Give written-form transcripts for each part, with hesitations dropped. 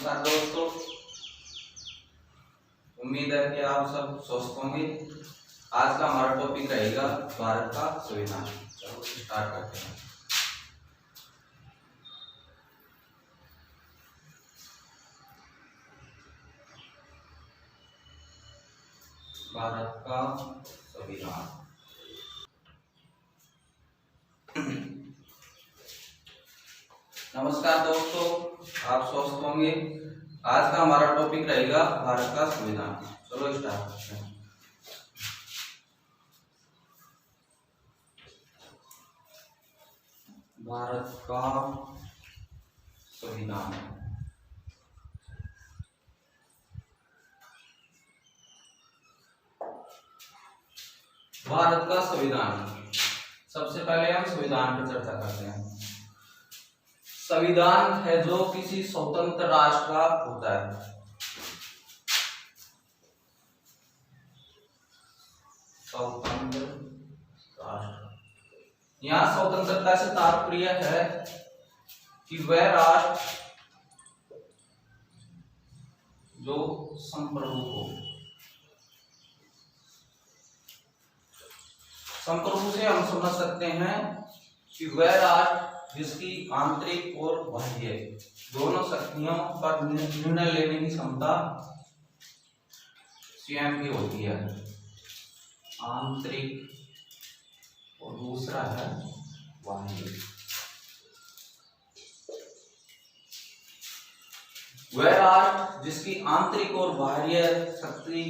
नमस्कार दोस्तों, उम्मीद है कि आप सब स्वस्थ होंगे। आज का हमारा टॉपिक रहेगा भारत का संविधान। चलो स्टार्ट करते हैं। भारत का संविधान। नमस्कार दोस्तों, आप स्वस्थ होंगे। आज का हमारा टॉपिक रहेगा भारत का संविधान। चलो स्टार्ट करते हैं। भारत का संविधान। भारत का संविधान। सबसे पहले हम संविधान पर चर्चा करते हैं। संविधान है जो किसी स्वतंत्र राष्ट्र का होता है। स्वतंत्र राष्ट्र, यहाँ स्वतंत्रता से तात्पर्य है कि वह राष्ट्र जो संप्रभु हो। संप्रभु से हम समझ सकते हैं कि वह राष्ट्र जिसकी आंतरिक और बाह्य दोनों शक्तियों पर निर्णय लेने की क्षमता स्वयं की होती है। आंतरिक और दूसरा है बाह्य। वह राष्ट्र जिसकी आंतरिक और बाह्य शक्ति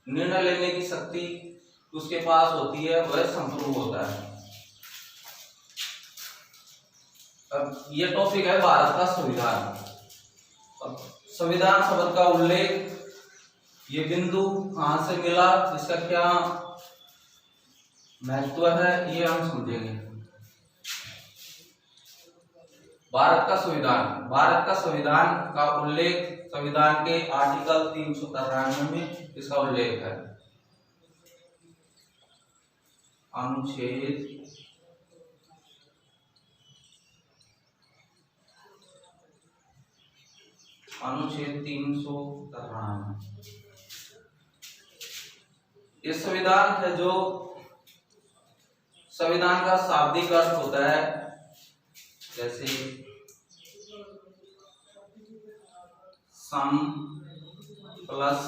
निर्णय लेने की शक्ति उसके पास होती है, वह संप्रभु होता है। अब ये टॉपिक है भारत का संविधान। अब संविधान शब्द का उल्लेख, ये बिंदु कहां से मिला, इसका क्या महत्व है, ये हम समझेंगे। भारत का संविधान। भारत का संविधान का उल्लेख संविधान के आर्टिकल 393 में इसका उल्लेख है। अनुच्छेद 393। ये संविधान है जो संविधान का शाब्दिक अर्थ होता है, जैसे सम प्लस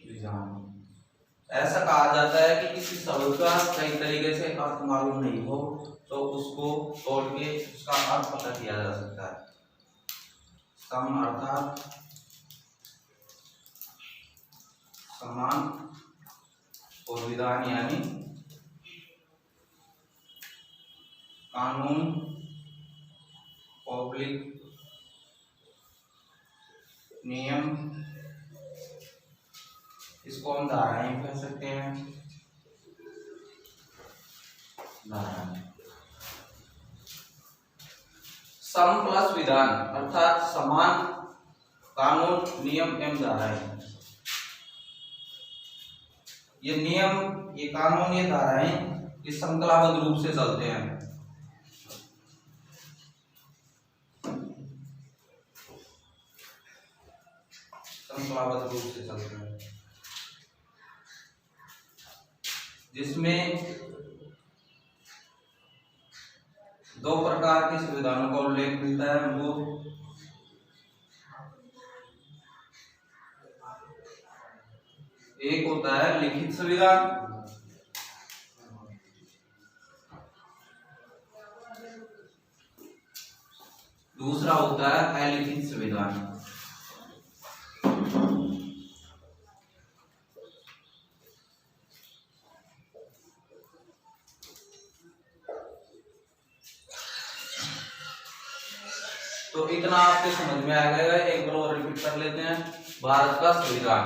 विधान। ऐसा कहा जाता है कि किसी शब्द का कई तरीके से अर्थ मालूम नहीं हो तो उसको तोड़ के उसका अर्थ पता किया जा सकता है। सम अर्थात समान और विधान यानी कानून, पब्लिक नियम, इसको हम धाराएं कह सकते हैं। धाराएं। सम प्लस विधान अर्थात समान, कानून, नियम एवं धाराएं। ये नियम, ये कानून, ये धाराएं इस श्रृंखलाबद्ध रूप से चलते हैं। श्रृंखलाबद्ध रूप से चलते हैं, जिसमें दो प्रकार के संविधानों का उल्लेख मिलता है। वो एक होता है लिखित संविधान, दूसरा होता है अलिखित संविधान। तो इतना आपके समझ में आ गया। एक बार और रिपीट कर लेते हैं। भारत का संविधान।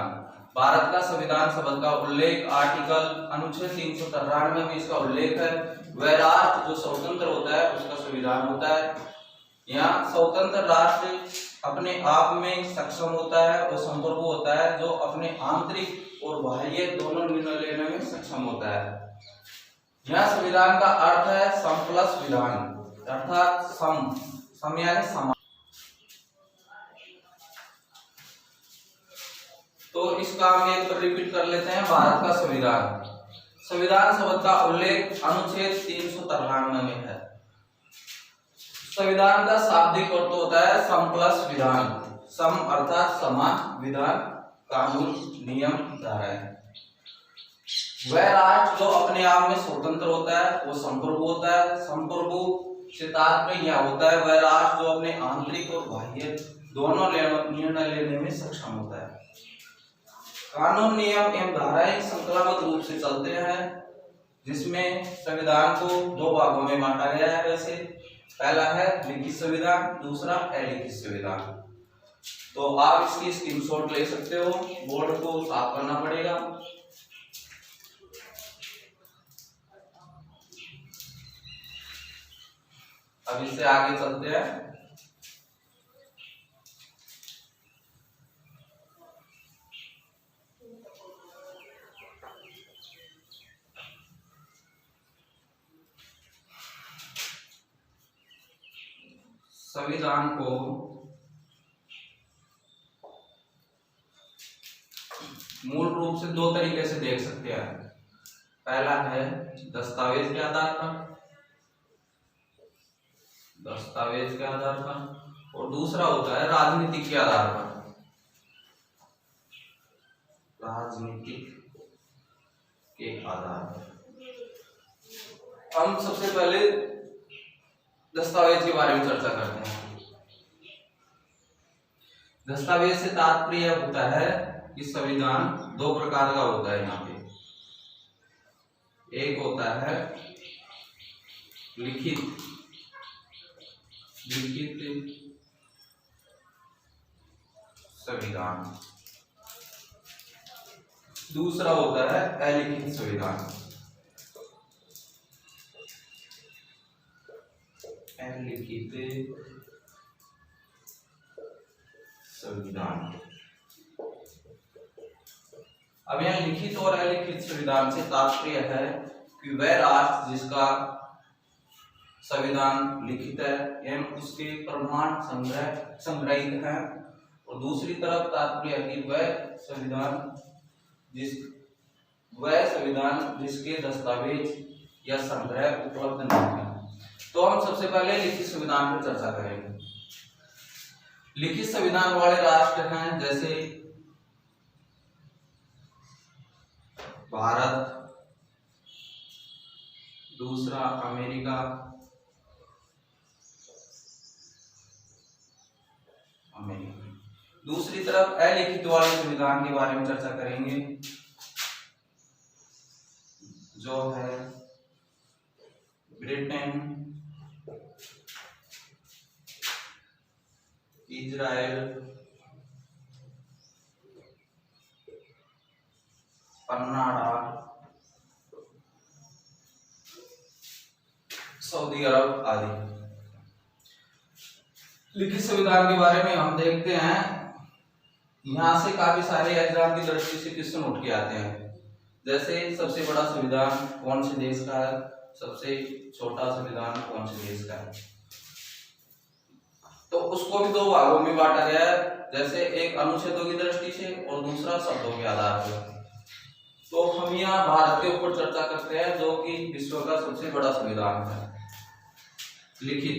भारत का संविधान शब्द का उल्लेख आर्टिकल अनुच्छेद 393 में इसका उल्लेख है। वह राष्ट्र जो स्वतंत्र होता है उसका संविधान होता है। यहाँ स्वतंत्र राष्ट्र अपने आप में सक्षम होता है और संप्रभु होता है, जो अपने आंतरिक और बाह्य दोनों निर्णय लेने में सक्षम होता है। यहाँ संविधान का अर्थ है सम प्लस विधान। अर्थात सम यानी समान। तो इसका हम एक बार रिपीट कर लेते हैं। भारत का संविधान, संविधान शब्द का उल्लेख अनुच्छेद 393 में है। संविधान का शाब्दिक अर्थ होता है सम प्लस विधान। सम अर्थात समान, विधान कानून, नियम, धाराएं। वह राष्ट्र जो अपने आप में स्वतंत्र होता है वो संप्रभु होता है। संप्रभु से तात्पर्य यह होता है वह राष्ट्र जो अपने आंतरिक और बाह्य दोनों निर्णय लेने में सक्षम होता है। कानून, नियम एवं धाराएं श्रृंखलाबद्ध रूप से चलते हैं, जिसमें संविधान को दो भागों में बांटा गया है। वैसे पहला है लिखित संविधान, दूसरा अलिखित संविधान। तो आप इसकी स्क्रीनशॉट ले सकते हो, बोर्ड को साफ करना पड़ेगा। अब इससे आगे चलते हैं। संविधान को मूल रूप से दो तरीके से देख सकते हैं। पहला है दस्तावेज के आधार पर, दस्तावेज के आधार पर, और दूसरा होता है राजनीतिक के आधार पर, राजनीतिक के आधार पर। हम सबसे पहले दस्तावेज के बारे में चर्चा करते हैं। दस्तावेज से तात्पर्य होता है कि संविधान दो प्रकार का होता है। यहाँ पे एक होता है लिखित संविधान, दूसरा होता है अलिखित संविधान। अलिखित संविधान। अब यहाँ लिखित और अलिखित संविधान से तात्पर्य है कि वह राष्ट्र जिसका संविधान लिखित है एवं उसके प्रमाण संग्रहित है, और दूसरी तरफ तात्पर्य है कि वह संविधान जिसके दस्तावेज या संग्रह उपलब्ध नहीं है। तो हम सबसे पहले लिखित संविधान पर चर्चा करेंगे। लिखित संविधान वाले राष्ट्र हैं जैसे भारत, दूसरा अमेरिका, दूसरी तरफ अलिखित वाले संविधान के बारे में चर्चा करेंगे जो है ब्रिटेन, इजराइल, कनाडा, सऊदी अरब आदि। लिखित संविधान के बारे में हम देखते हैं, यहाँ से काफी सारे एग्जाम की दृष्टि से क्वेश्चन उठ के आते हैं। जैसे सबसे बड़ा संविधान कौन से देश का है, सबसे छोटा संविधान कौन से देश का है। तो उसको भी दो भागों में बांटा गया है, जैसे एक अनुच्छेदों की दृष्टि से और दूसरा शब्दों के आधार पर। तो हम यहाँ भारत के ऊपर चर्चा करते हैं जो कि विश्व का सबसे बड़ा संविधान है। लिखित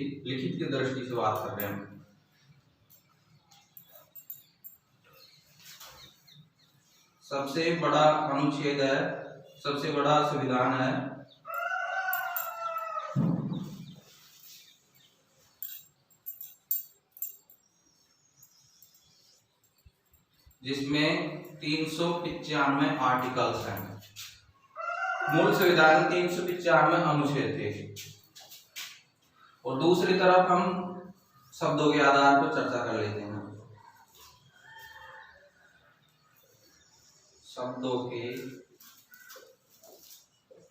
की दृष्टि से बात कर रहे हैं। सबसे बड़ा अनुच्छेद है, सबसे बड़ा संविधान है जिसमें 395 आर्टिकल्स हैं। मूल संविधान में 395 अनुच्छेद थे। और दूसरी तरफ हम शब्दों के आधार पर चर्चा कर लेते हैं। शब्दों के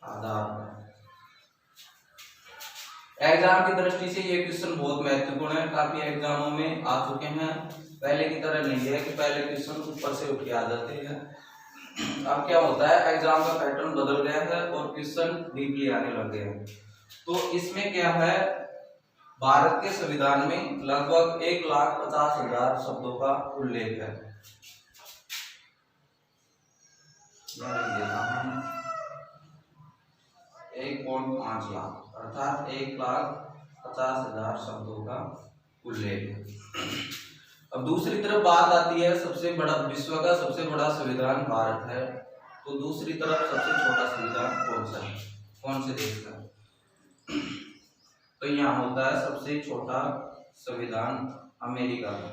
आधार पर एग्जाम की दृष्टि से ये क्वेश्चन बहुत महत्वपूर्ण है, काफी एग्जामों में आ चुके हैं। पहले की तरह नहीं है कि पहले क्वेश्चन ऊपर से उठ के आ जाते हैं। अब क्या होता है, एग्जाम का पैटर्न बदल गया है और क्वेश्चन डीपली आने लग गए हैं। तो इसमें क्या है, भारत के संविधान में लगभग 1,50,000 शब्दों का उल्लेख है। 1.5 लाख अर्थात 1,50,000 शब्दों का उल्लेख है। अब दूसरी तरफ बात आती है, सबसे बड़ा विश्व का सबसे बड़ा संविधान भारत है, तो दूसरी तरफ सबसे छोटा संविधान कौन सा है, कौन से देश का? तो यहाँ होता है सबसे छोटा संविधान अमेरिका का।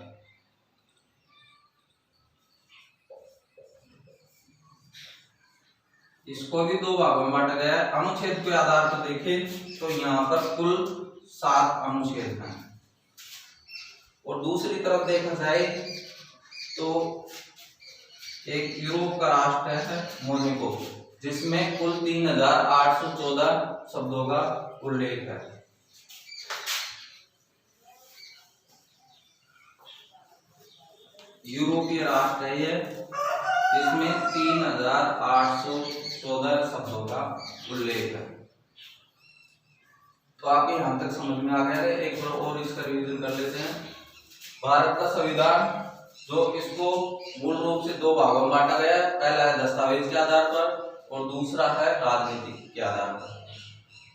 इसको भी दो भागों में बांटा गया है। अनुच्छेद के आधार पर देखें तो यहाँ पर कुल 7 अनुच्छेद हैं, और दूसरी तरफ देखा जाए तो एक यूरोप का राष्ट्र है मोनाको, जिसमें कुल 3,814 शब्दों का उल्लेख है। यूरोपीय राष्ट्र है ये, जिसमें 3,814 शब्दों का उल्लेख है। तो आपके यहां तक समझ में आ गया है। एक बार और इसका रिवीजन कर लेते हैं। भारत का संविधान जो इसको मूल रूप से 2 भागों में बांटा गया है, पहला है दस्तावेज के आधार पर और दूसरा है राजनीति के आधार पर।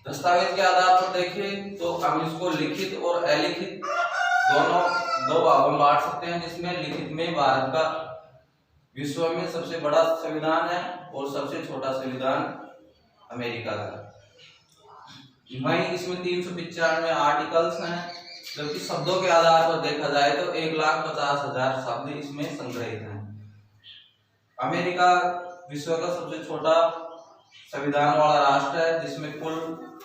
दस्तावेज के आधार पर देखें तो हम इसको लिखित और अलिखित दोनों 2 भागों में बांट सकते हैं, जिसमें लिखित में भारत का विश्व में सबसे बड़ा संविधान है और सबसे छोटा संविधान अमेरिका का। वहीं इसमें 395 आर्टिकल्स हैं, जबकि शब्दों के आधार पर देखा जाए तो 1,50,000 शब्द इसमें संग्रहित हैं। अमेरिका विश्व का सबसे छोटा संविधान वाला राष्ट्र है, जिसमें कुल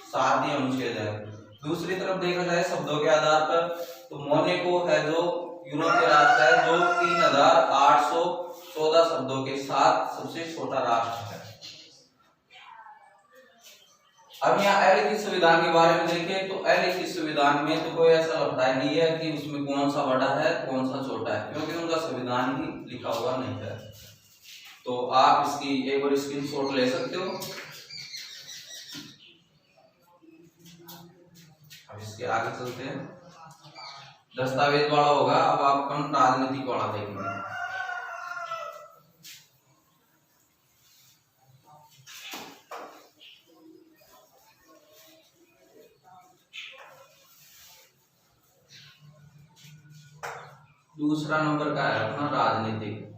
7 ही अनुच्छेद है। दूसरी तरफ देखा जाए शब्दों के आधार पर तो मोनाको है जो यूरोपीय राष्ट्र है, जो 3,814 शब्दों के साथ सबसे छोटा राष्ट्र है। अब यहाँ अलिखित संविधान के बारे में देखें तो अलिखित संविधान में तो कोई ऐसा अभिप्राय नहीं है कि उसमें कौन सा बड़ा है कौन सा छोटा है, क्योंकि उनका संविधान ही लिखा हुआ नहीं है। तो आप इसकी एक बार स्क्रीनशॉट ले सकते हो। अब इसके आगे चलते हैं। दस्तावेज वाला होगा, अब आप राजनीतिक वाला देखेंगे। दूसरा नंबर का है अपना राजनीतिक।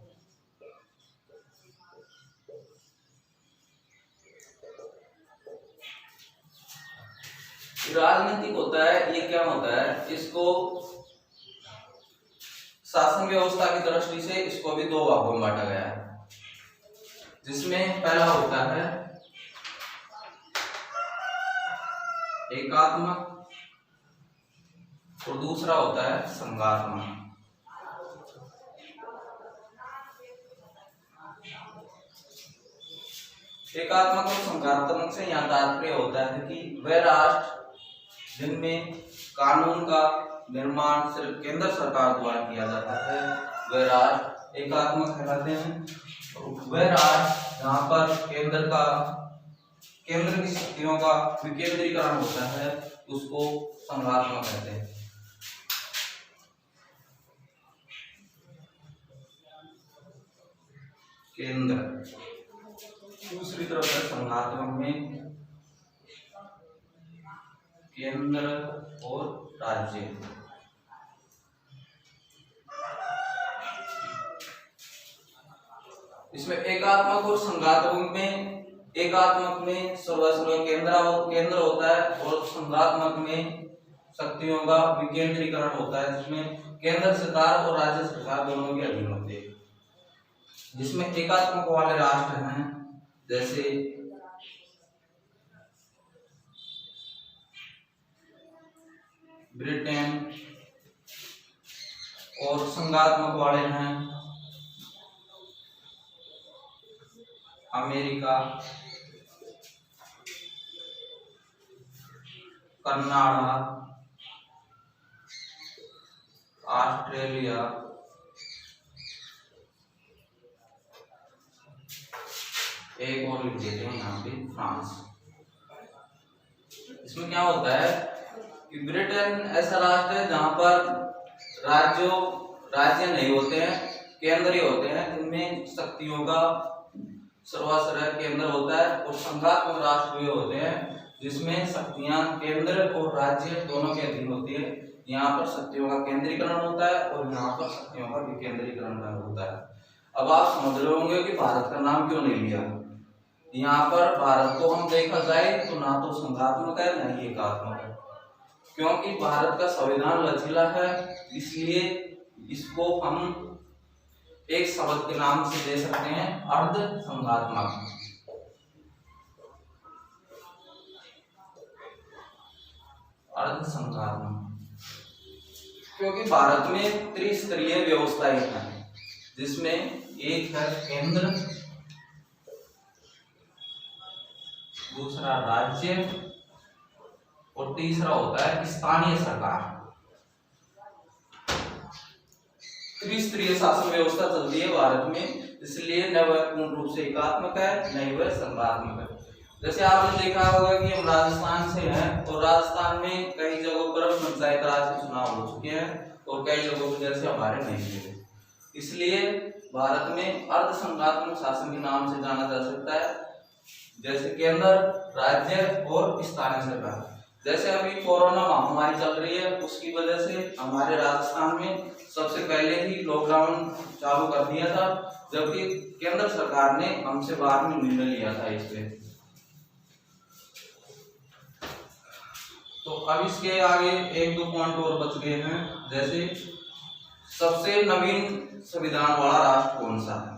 राजनीतिक होता है, ये क्या होता है, इसको शासन व्यवस्था की दृष्टि से इसको भी 2 भागों में बांटा गया है, जिसमें पहला होता है एकात्मक और दूसरा होता है संघात्मक। एकात्मक और संघात्मक से यहाँ तात्पर्य होता है कि वह राष्ट्र जिनमें कानून का निर्माण सिर्फ केंद्र सरकार द्वारा किया जाता है, वह राष्ट्र एकात्मक कहलाते हैं। वह राष्ट्र जहाँ पर केंद्र की शक्तियों का विकेंद्रीकरण होता है, उसको संघात्मक कहते हैं। केंद्र। दूसरी तरफ है संघात्मक में केंद्र और राज्य। इसमें एकात्मक और संघात्मक में, एकात्मक में सर्वस्व केंद्र होता है और संघात्मक में शक्तियों का विकेंद्रीकरण होता है, जिसमें केंद्र सरकार और राज्य सरकार दोनों के अधीन होते हैं। जिसमें एकात्मक वाले राष्ट्र हैं जैसे ब्रिटेन, और संघात्मक वाले हैं अमेरिका, कनाडा, ऑस्ट्रेलिया, एक और लिख देते हैं यहाँ पे फ्रांस। इसमें क्या होता है कि ब्रिटेन ऐसा राष्ट्र है जहां पर राज्य नहीं होते हैं, केंद्र ही होते हैं, जिनमें शक्तियों का सर्वश्रेष्ठ केंद्र होता है, और संघात्मक राष्ट्र वे होते हैं जिसमें शक्तियां केंद्र और राज्य दोनों के अधीन होती है। यहाँ पर शक्तियों का केंद्रीकरण होता है और यहाँ पर शक्तियों का विकेंद्रीकरण होता है। अब आप समझ रहे होंगे कि भारत का नाम क्यों नहीं लिया। यहाँ पर भारत को हम देखा जाए तो ना तो संघात्मक है ना ही एकात्मक है, क्योंकि भारत का संविधान लचीला है, इसलिए इसको हम एक शब्द के नाम से दे सकते हैं, अर्ध संघात्मक। अर्ध संघात्मक क्योंकि भारत में त्रिस्तरीय व्यवस्थाएं हैं, जिसमें एक है केंद्र, दूसरा राज्य और तीसरा होता है स्थानीय सरकार। त्रिस्तरीय शासन व्यवस्था चलती है भारत में, इसलिए न वह पूर्ण रूप से एकात्मक है न ही वह संघात्मक है। जैसे आपने देखा होगा कि हम राजस्थान से हैं, तो राजस्थान में कई जगहों पर पंचायत राज के चुनाव हो चुके हैं और कई जगहों पर जैसे हमारे नहीं हुए, इसलिए भारत में अर्ध संघात्मक शासन के नाम से जाना जा सकता है, जैसे केंद्र, राज्य और स्थानीय सरकार। जैसे अभी कोरोना महामारी चल रही है, उसकी वजह से हमारे राजस्थान में सबसे पहले ही लॉकडाउन चालू कर दिया था, जबकि केंद्र सरकार ने हमसे बाद में निर्णय लिया था इस पे। तो अब इसके आगे एक दो पॉइंट और बच गए हैं, जैसे सबसे नवीन संविधान वाला राष्ट्र कौन सा है।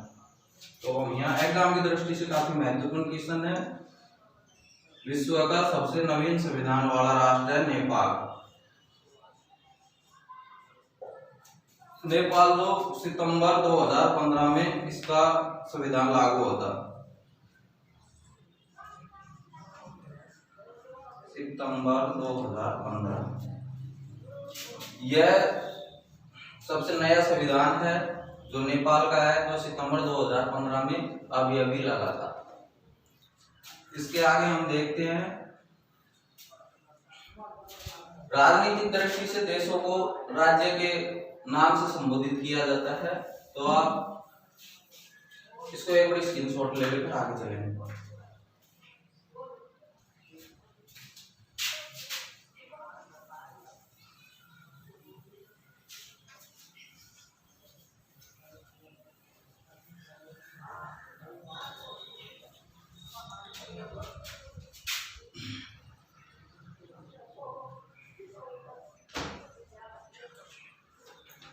तो हम यहाँ एग्जाम की दृष्टि से काफी महत्वपूर्ण क्वेश्चन है। विश्व का सबसे नवीन संविधान वाला राष्ट्र है नेपाल। नेपाल जो सितंबर 2015 में इसका संविधान लागू होता, सितंबर 2015। यह सबसे नया संविधान है जो नेपाल का है, जो सितंबर 2015 में अभी लगा था। इसके आगे हम देखते हैं, राजनीतिक दृष्टि से देशों को राज्य के नाम से संबोधित किया जाता है। तो आप इसको एक बार स्क्रीनशॉट ले लेकर आगे चलेंगे।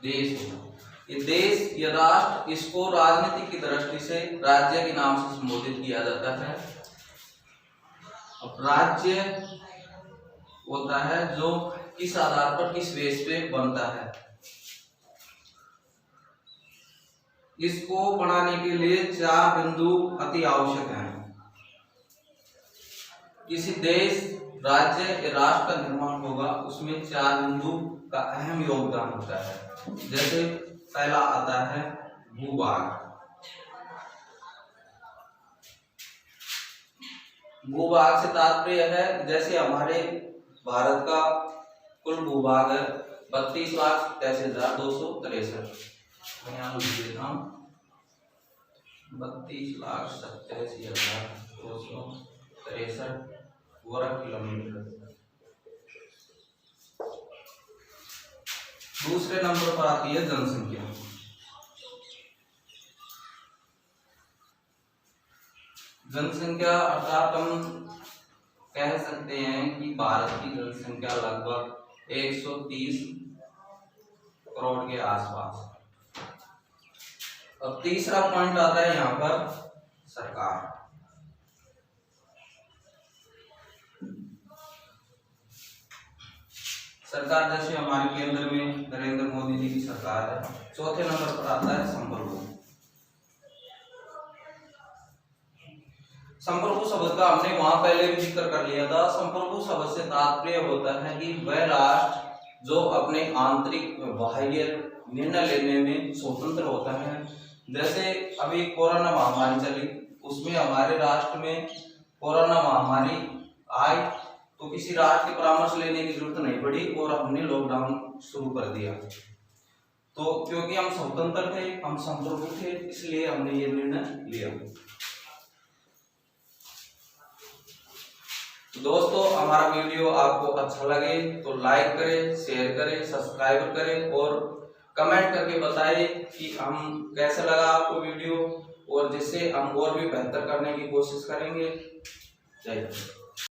देश, ये देश, ये राष्ट्र, इसको राजनीति की दृष्टि से राज्य के नाम से संबोधित किया जाता है। अब राज्य होता है जो किस आधार पर, किस बेस पे बनता है। इसको बनाने के लिए 4 बिंदु अति आवश्यक हैं। किसी देश, राज्य या राष्ट्र का निर्माण होगा, उसमें 4 बिंदु का अहम योगदान होता है। जैसे पहला आता है भूभाग। भूभाग से तात्पर्य है, जैसे हमारे भारत का कुल भूभाग है 32,87,263। मैं यहाँ लिख देता हूँ 32,87,263 वर्ग किलोमीटर। दूसरे नंबर पर आती है जनसंख्या। जनसंख्या अर्थात हम कह सकते हैं कि भारत की जनसंख्या लगभग 130 करोड़ के आसपास। अब तीसरा पॉइंट आता है यहाँ पर सरकार। सरकार जैसे हमारे केंद्र में नरेंद्र मोदी जी की सरकार है। चौथे नंबर पर आता है संप्रभु। संप्रभु शब्द का हमने वहां पहले भी जिक्र कर लिया था। संप्रभु शब्द से तात्पर्य होता है कि वह राष्ट्र जो अपने आंतरिक बाह्य निर्णय लेने में स्वतंत्र होता है। जैसे अभी कोरोना महामारी चली, उसमें हमारे राष्ट्र में कोरोना महामारी आई तो किसी राहत के परामर्श लेने की जरूरत नहीं पड़ी और हमने लॉकडाउन शुरू कर दिया। तो क्योंकि हम स्वतंत्र थे, हम संप्रभु थे, इसलिए हमने ये निर्णय लिया। दोस्तों, हमारा वीडियो आपको अच्छा लगे तो लाइक करें, शेयर करें, सब्सक्राइब करें और कमेंट करके बताएं कि हम कैसा लगा आपको वीडियो, और जिससे हम और भी बेहतर करने की कोशिश करेंगे। जय हिंद।